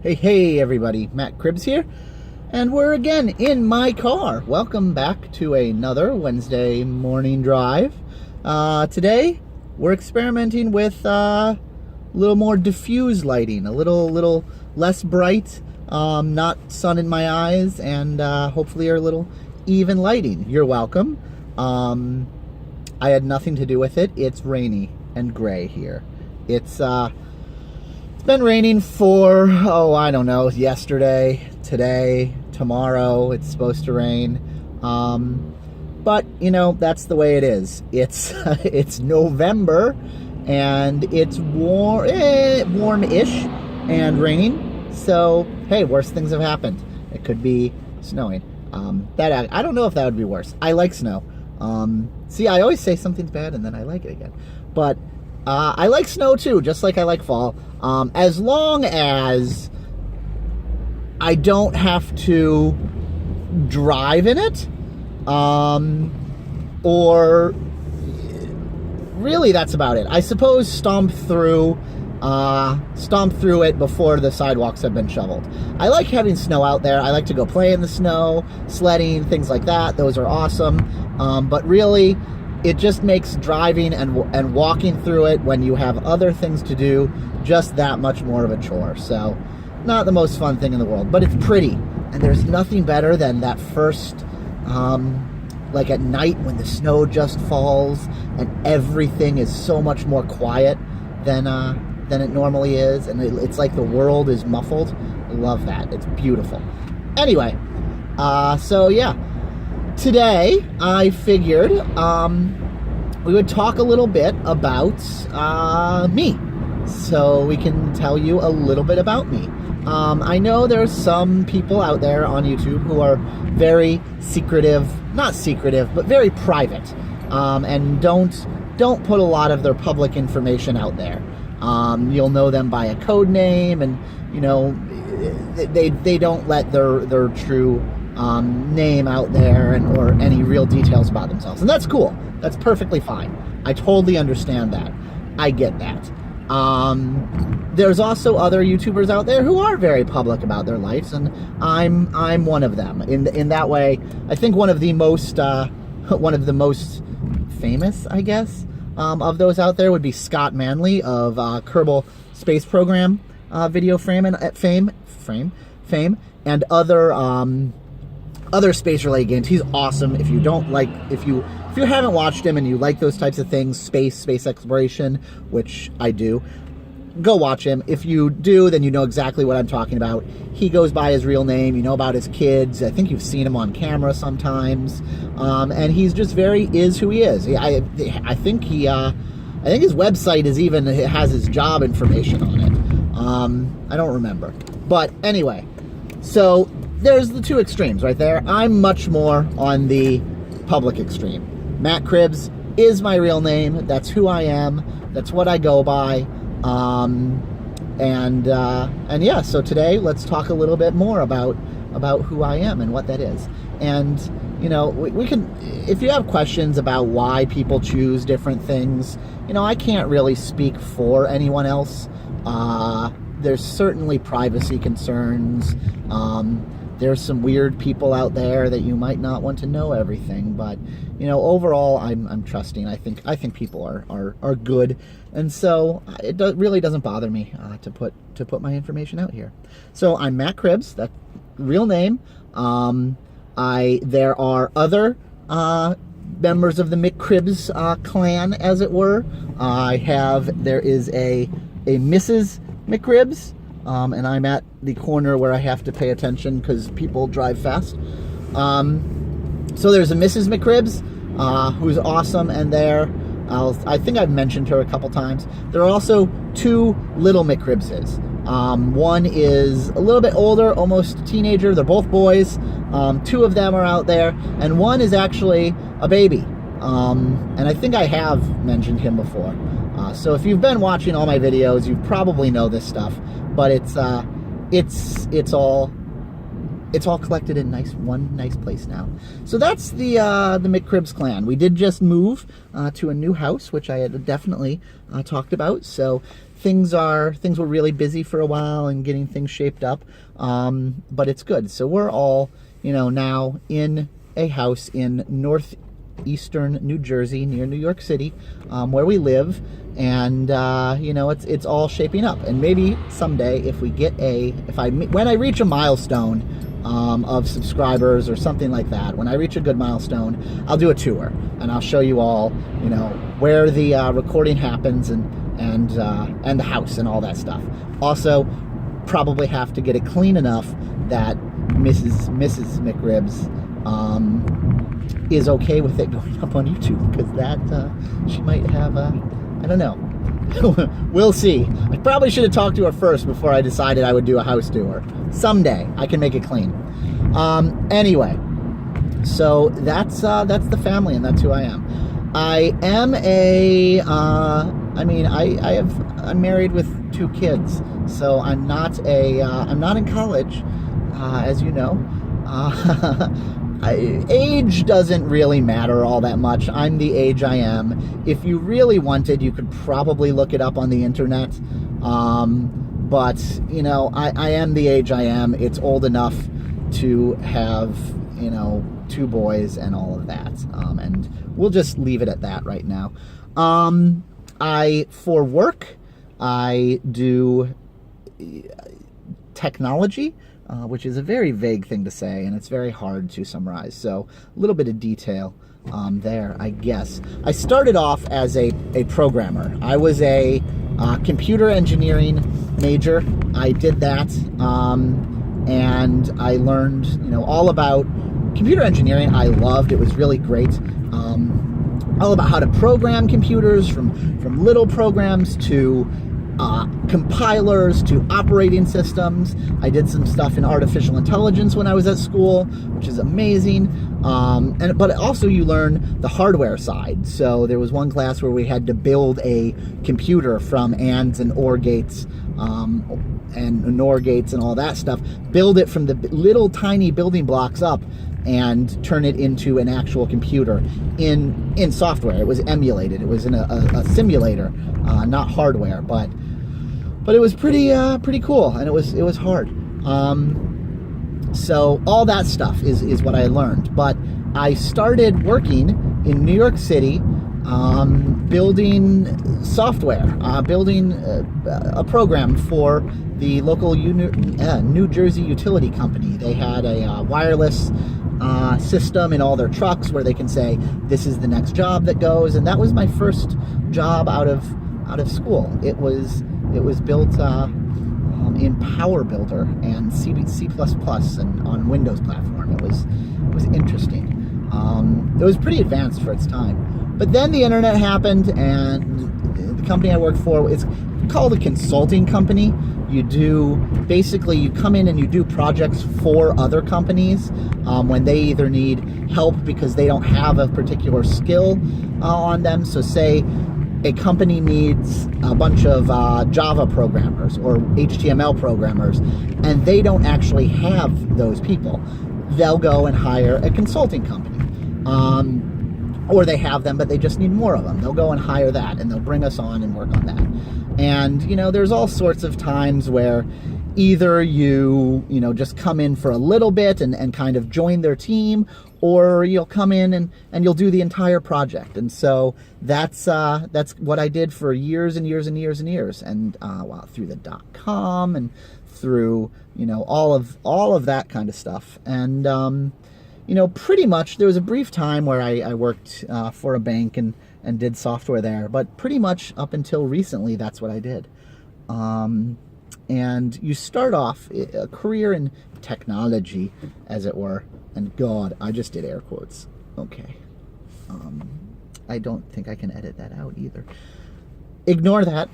Hey everybody, Matt Cribbs here, and we're again in my car. Welcome back to another Wednesday morning drive. Today, we're experimenting with a little more diffuse lighting, a little less bright, not sun in my eyes, and hopefully a little even lighting. You're welcome. I had nothing to do with it. It's rainy and gray here. It's been raining for, I don't know, yesterday, today, tomorrow, it's supposed to rain. But, you know, that's the way it is. It's it's November, and it's warm-ish and raining. So, hey, worse things have happened. It could be snowing. I don't know if that would be worse. I like snow. See, I always say something's bad, and then I like it again. But I like snow too, just like I like fall. As long as I don't have to drive in it, or really that's about it. I suppose stomp through it before the sidewalks have been shoveled. I like having snow out there. I like to go play in the snow, sledding, things like that. Those are awesome. But really, it just makes driving and walking through it when you have other things to do just that much more of a chore. So, not the most fun thing in the world, but it's pretty. And there's nothing better than that first, like at night when the snow just falls and everything is so much more quiet than it normally is. And it's like the world is muffled. I love that. It's beautiful. Anyway, so yeah. Today, I figured we would talk a little bit about me, so we can tell you a little bit about me. I know there's some people out there on YouTube who are very secretive, not secretive, but very private, and don't put a lot of their public information out there. You'll know them by a code name, and you know they don't let their true name out there or any real details about themselves. And that's cool. That's perfectly fine. I totally understand that. I get that. There's also other YouTubers out there who are very public about their lives, and I'm one of them. In that way, I think one of the most famous, I guess, of those out there would be Scott Manley of Kerbal Space Program video fame and other space-related games. He's awesome. If you haven't watched him and you like those types of things, space exploration, which I do, go watch him. If you do, then you know exactly what I'm talking about. He goes by his real name. You know about his kids. I think you've seen him on camera sometimes. And he's just is who he is. I think his website has his job information on it. I don't remember. But anyway, so there's the two extremes right there. I'm much more on the public extreme. Matt Cribbs is my real name. That's who I am. That's what I go by. And yeah, so today let's talk a little bit more about who I am and what that is. And, you know, we can, if you have questions about why people choose different things, you know, I can't really speak for anyone else. There's certainly privacy concerns. There's some weird people out there that you might not want to know everything, but you know, overall, I'm trusting. I think people are good, and so it really doesn't bother me to put my information out here. So I'm Matt Cribbs, that's real name. There are other members of the McCribbs clan, as it were. There is a Mrs. McCribbs. And I'm at the corner where I have to pay attention because people drive fast. So there's a Mrs. McCribbs, who's awesome, and I think I've mentioned her a couple times. There are also two little McCribbses. One is a little bit older, almost a teenager. They're both boys. Two of them are out there, and one is actually a baby. And I think I have mentioned him before. So if you've been watching all my videos, you probably know this stuff. But it's it's all collected in one nice place now. So that's the McCribs clan. We did just move to a new house, which I had definitely talked about. So things were really busy for a while and getting things shaped up, but it's good. So we're all, now in a house in northeastern New Jersey, near New York City, where we live, and it's all shaping up. And maybe someday, when I reach a milestone of subscribers or something like that, when I reach a good milestone, I'll do a tour and I'll show you all, where the recording happens and the house and all that stuff. Also, probably have to get it clean enough that Mrs. McRibs is okay with it going up on YouTube, because that she might have I don't know. We'll see. I probably should have talked to her first before I decided I would do a house tour. Someday I can make it clean. Anyway, so that's the family, and that's who I am. I am I'm married with 2 kids, so I'm not in college, as you know. Age doesn't really matter all that much. I'm the age I am. If you really wanted, you could probably look it up on the internet. But I am the age I am. It's old enough to have 2 boys and all of that. And we'll just leave it at that right now. For work, I do technology, which is a very vague thing to say, and it's very hard to summarize. So a little bit of detail there, I guess. I started off as a programmer. I was a computer engineering major. I did that, and I learned all about computer engineering. I loved it. It was really great. All about how to program computers, from little programs to compilers to operating systems. I did some stuff in artificial intelligence when I was at school, which is amazing. But also you learn the hardware side. So there was one class where we had to build a computer from ANDs and OR gates and NOR gates and all that stuff. Build it from the little tiny building blocks up and turn it into an actual computer in software. It was emulated. It was in a simulator, not hardware, but it was pretty cool, and it was hard. So all that stuff is what I learned. But I started working in New York City, building software, building a program for the local New Jersey utility company. They had a wireless system in all their trucks where they can say, this is the next job that goes. And that was my first job out of school. It was built in Power Builder and C++ and on Windows platform. It was interesting. It was pretty advanced for its time. But then the internet happened, and the company I worked for, it's called a consulting company. You come in and you do projects for other companies when they either need help because they don't have a particular skill on them. So say a company needs a bunch of Java programmers or HTML programmers, and they don't actually have those people. They'll go and hire a consulting company. Or they have them, but they just need more of them. They'll go and hire that, and they'll bring us on and work on that. And, there's all sorts of times where either you just come in for a little bit and kind of join their team, or you'll come in and you'll do the entire project. And so that's what I did for years and years and years and years. And through the .com and through all of that kind of stuff. And pretty much there was a brief time where I worked for a bank and did software there, but pretty much up until recently, that's what I did. And you start off a career in technology, as it were. And God, I just did air quotes. Okay. I don't think I can edit that out either. Ignore that.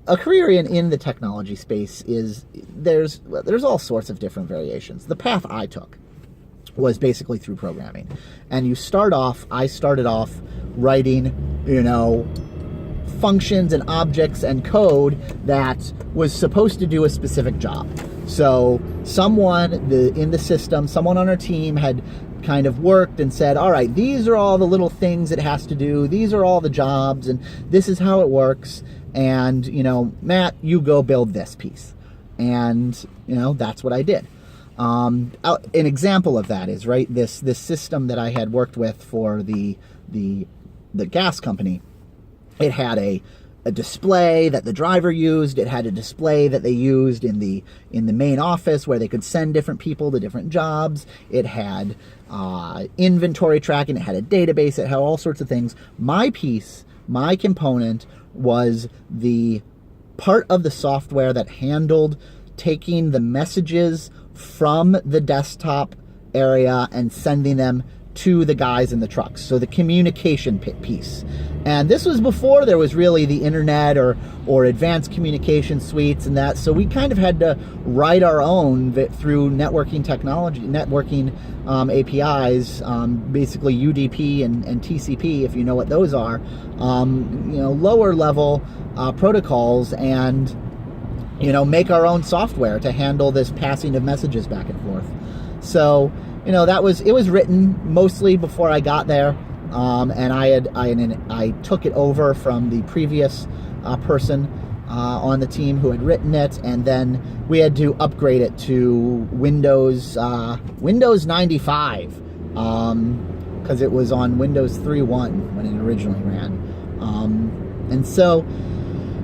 A career in the technology space there's all sorts of different variations. The path I took was basically through programming. And I started off writing, functions and objects and code that was supposed to do a specific job. So someone in the system, someone on our team had kind of worked and said, all right, these are all the little things it has to do. These are all the jobs, and this is how it works. And, Matt, you go build this piece. And, that's what I did. An example of that is, right, this system that I had worked with for the gas company. It had a display that the driver used. It had a display that they used in the main office where they could send different people to different jobs. It had inventory tracking. It had a database. It had all sorts of things. My piece, my component, was the part of the software that handled taking the messages from the desktop area and sending them to the guys in the trucks. So the communication piece. And this was before there was really the internet or advanced communication suites and that. So we kind of had to write our own through networking technology, APIs, basically UDP and TCP, if you know what those are, lower level protocols, and make our own software to handle this passing of messages back and forth. So it was written mostly before I got there, and I took it over from the previous person on the team who had written it, and then we had to upgrade it to Windows 95 because it was on Windows 3.1 when it originally ran, and so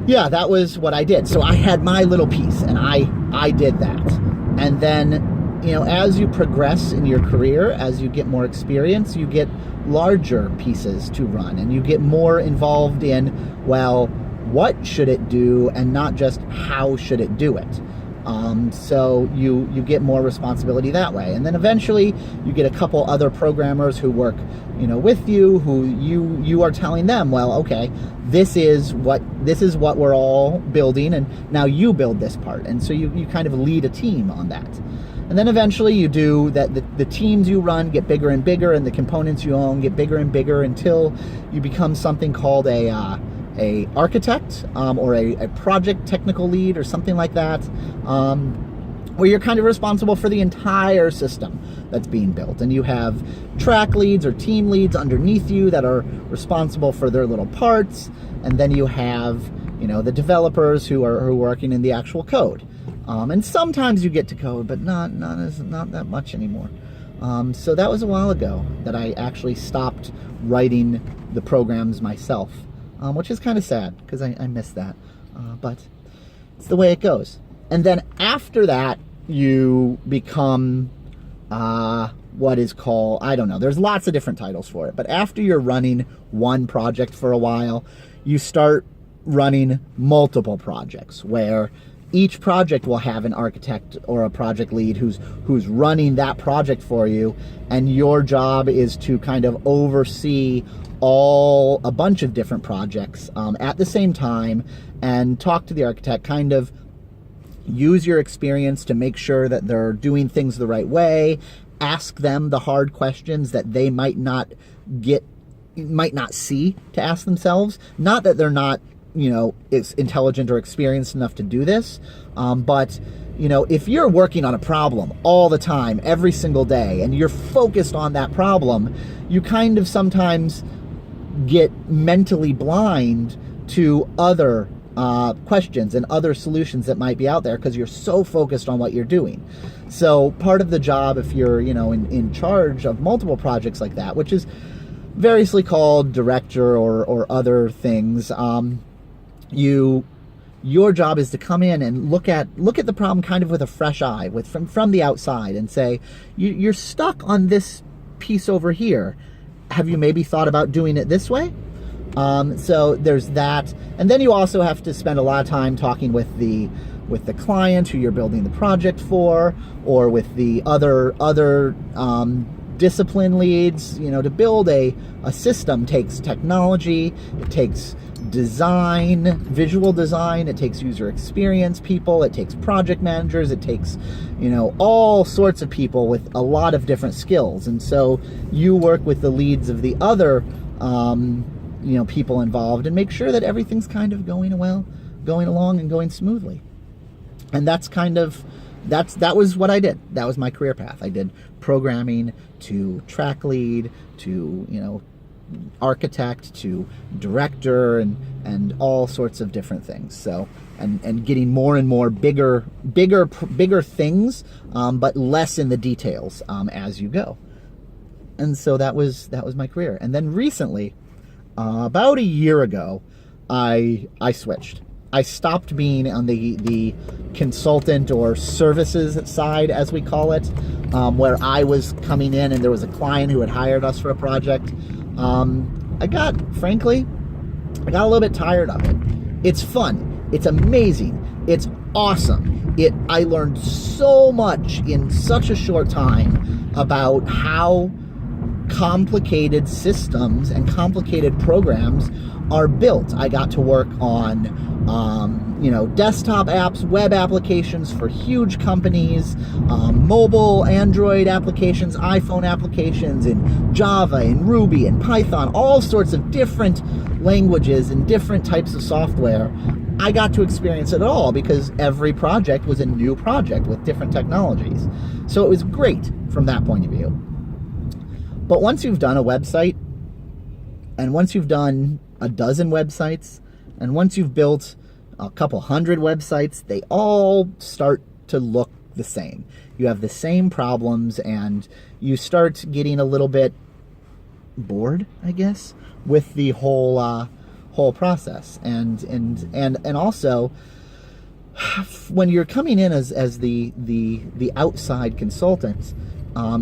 yeah, that was what I did. So I had my little piece, and I did that, and then. As you progress in your career, as you get more experience, you get larger pieces to run, and you get more involved in, well, what should it do, and not just how should it do it. So you get more responsibility that way. And then eventually you get a couple other programmers who work, with you, who you are telling them, well, okay, this is what we're all building, and now you build this part. And so you kind of lead a team on that. And then eventually you do that. The teams you run get bigger and bigger, and the components you own get bigger and bigger until you become something called a architect or a project technical lead or something like that, where you're kind of responsible for the entire system that's being built. And you have track leads or team leads underneath you that are responsible for their little parts. And then you have, the developers who are working in the actual code. And sometimes you get to code, but not that much anymore. So that was a while ago that I actually stopped writing the programs myself, which is kind of sad because I miss that. But it's the way it goes. And then after that, you become what is called, I don't know, there's lots of different titles for it. But after you're running one project for a while, you start running multiple projects where each project will have an architect or a project lead who's running that project for you, and your job is to kind of oversee a bunch of different projects at the same time, and talk to the architect, kind of use your experience to make sure that they're doing things the right way, ask them the hard questions that they might not see to ask themselves. Not that they're not is intelligent or experienced enough to do this. But, if you're working on a problem all the time, every single day, and you're focused on that problem, you kind of sometimes get mentally blind to other questions and other solutions that might be out there because you're so focused on what you're doing. So part of the job, if you're, in charge of multiple projects like that, which is variously called director or other things, your job is to come in and look at the problem kind of with a fresh eye, from the outside, and say, you're stuck on this piece over here. Have you maybe thought about doing it this way? So there's that. And then you also have to spend a lot of time talking with the client who you're building the project for, or with the other discipline leads. To build a system takes technology, it takes design, visual design, it takes user experience people, it takes project managers, it takes all sorts of people with a lot of different skills. And so you work with the leads of the other people involved and make sure that everything's kind of going along and going smoothly. And that's kind of that was what I did. That was my career path. I did programming to track lead to, you know, architect to director and all sorts of different things. So and getting more and more bigger things, but less in the details as you go. And so that was my career. And then recently, about a year ago, I switched. I stopped being on the consultant or services side, as we call it, where I was coming in and there was a client who had hired us for a project. I got a little bit tired of it. It's fun. It's amazing. It's awesome. I learned so much in such a short time about how complicated systems and complicated programs are built. I got to work on, you know, desktop apps, web applications for huge companies, mobile, Android applications, iPhone applications in Java and Ruby and Python, all sorts of different languages and different types of software. I got to experience it all because every project was a new project with different technologies. So it was great from that point of view. But once you've done a website, and once you've done a dozen websites, and once you've built a couple hundred websites, they all start to look the same. You have the same problems, and you start getting a little bit bored, I guess, with the whole process. And also, when you're coming in as the outside consultant,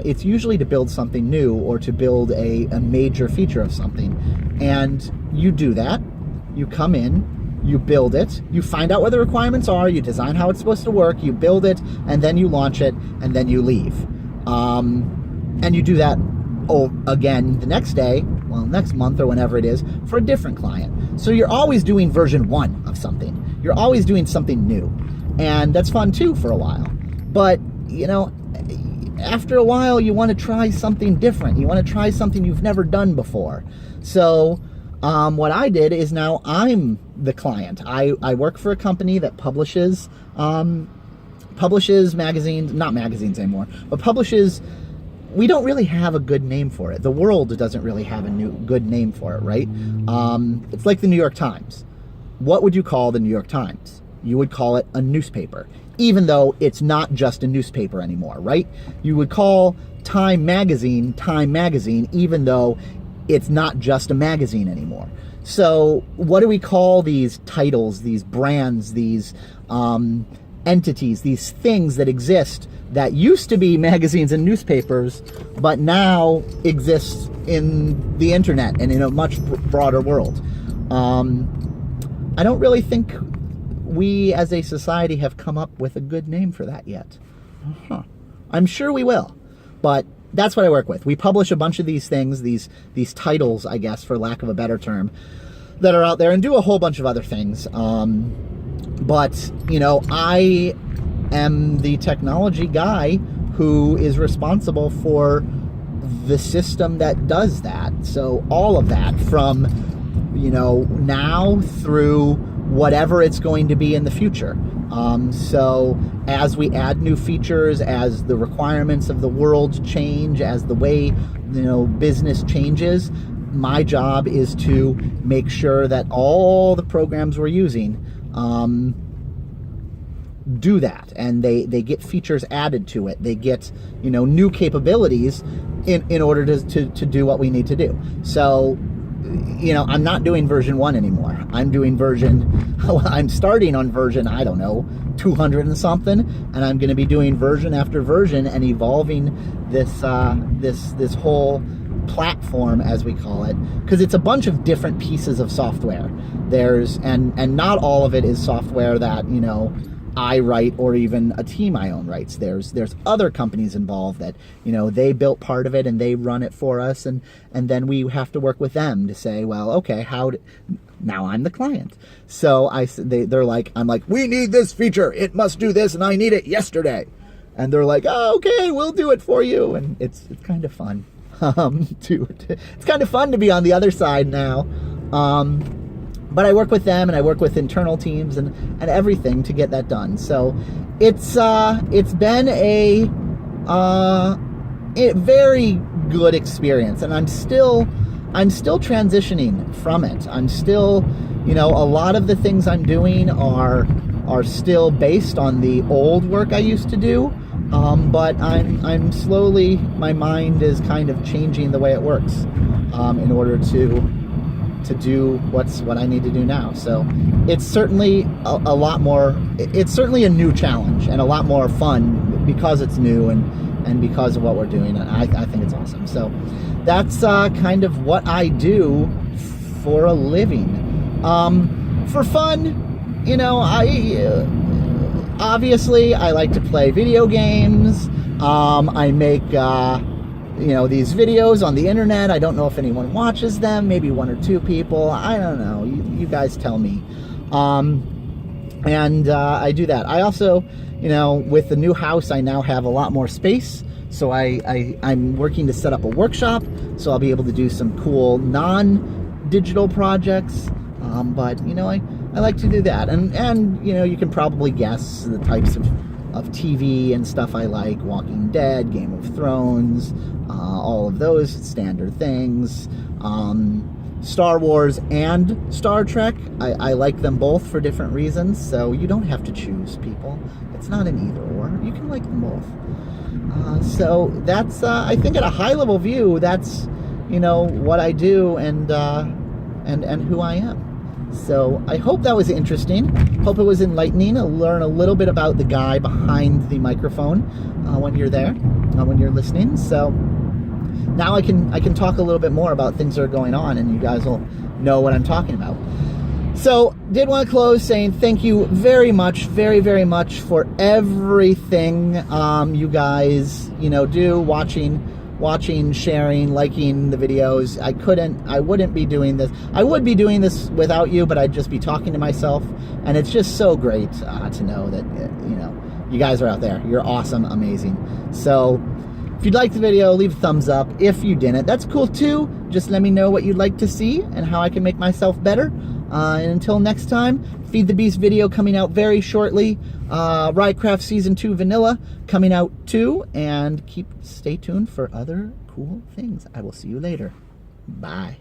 it's usually to build something new or to build a major feature of something. And you do that. You come in, you build it, you find out what the requirements are, you design how it's supposed to work, you build it, and then you launch it, and then you leave. And you do that again the next day, well, next month or whenever it is, for a different client. So you're always doing version 1 of something. You're always doing something new. And that's fun too for a while. But, you know, after a while, you want to try something different. You want to try something you've never done before. So what I did is now I'm the client. I work for a company that publishes magazines, not magazines anymore, but publishes. We don't really have a good name for it. The world doesn't really have a good name for it, right? It's like the New York Times. What would you call the New York Times? You would call it a newspaper, even though it's not just a newspaper anymore, right? You would call Time Magazine, even though it's not just a magazine anymore. So what do we call these titles, these brands, these entities, these things that exist that used to be magazines and newspapers, but now exist in the internet and in a much broader world? I don't really think we as a society have come up with a good name for that yet. I'm sure we will, but that's what I work with. We publish a bunch of these things, these titles, I guess, for lack of a better term, that are out there, and do a whole bunch of other things. But, you know, I am the technology guy who is responsible for the system that does that. So all of that from, you know, now through whatever it's going to be in the future. So as we add new features, as the requirements of the world change, as the way, you know, business changes, my job is to make sure that all the programs we're using do that, and they get features added to it. They get, you know, new capabilities in order to do what we need to do. So, you know, I'm not doing version 1 anymore. I'm starting on version, I don't know, 200 and something, and I'm going to be doing version after version and evolving this whole platform, as we call it, because it's a bunch of different pieces of software. And not all of it is software that, you know, I write or even a team I own writes. There's other companies involved that, you know, they built part of it and they run it for us, and then we have to work with them to say, well, okay, now I'm the client. So they're like, I'm like, we need this feature, it must do this, and I need it yesterday. And they're like, oh, okay, we'll do it for you. And it's kind of fun. It's kind of fun to be on the other side now. But I work with them, and I work with internal teams and everything to get that done. So it's been a very good experience, and I'm still transitioning from it. I'm still, you know, a lot of the things I'm doing are still based on the old work I used to do, but I'm slowly, my mind is kind of changing the way it works in order to do what I need to do now. So it's certainly a lot more, it's certainly a new challenge and a lot more fun because it's new and because of what we're doing. And I think it's awesome. So that's kind of what I do for a living. For fun, you know, obviously I like to play video games. I make you know, these videos on the internet. I don't know if anyone watches them, maybe 1 or 2 people. I don't know. You guys tell me. And I do that. I also, you know, with the new house, I now have a lot more space. So I'm working to set up a workshop. So I'll be able to do some cool non-digital projects. But, you know, I like to do that. And you know, you can probably guess the types of TV and stuff I like. Walking Dead, Game of Thrones, all of those standard things. Star Wars and Star Trek. I like them both for different reasons, so you don't have to choose, people. It's not an either or. You can like them both. So that's, I think at a high level view, that's, you know, what I do and who I am. So I hope that was interesting. Hope it was enlightening. Learn a little bit about the guy behind the microphone when you're there, when you're listening. So now I can talk a little bit more about things that are going on, and you guys will know what I'm talking about. So did want to close saying thank you very much, very, very much for everything you guys, you know, do, watching, sharing, liking the videos. I wouldn't be doing this. I would be doing this without you, but I'd just be talking to myself. And it's just so great to know that, you know, you guys are out there. You're awesome, amazing. So if you'd like the video, leave a thumbs up. If you didn't, that's cool too. Just let me know what you'd like to see and how I can make myself better. And until next time, Feed the Beast video coming out very shortly. Ryotcraft Season 2 Vanilla coming out too. And stay tuned for other cool things. I will see you later. Bye.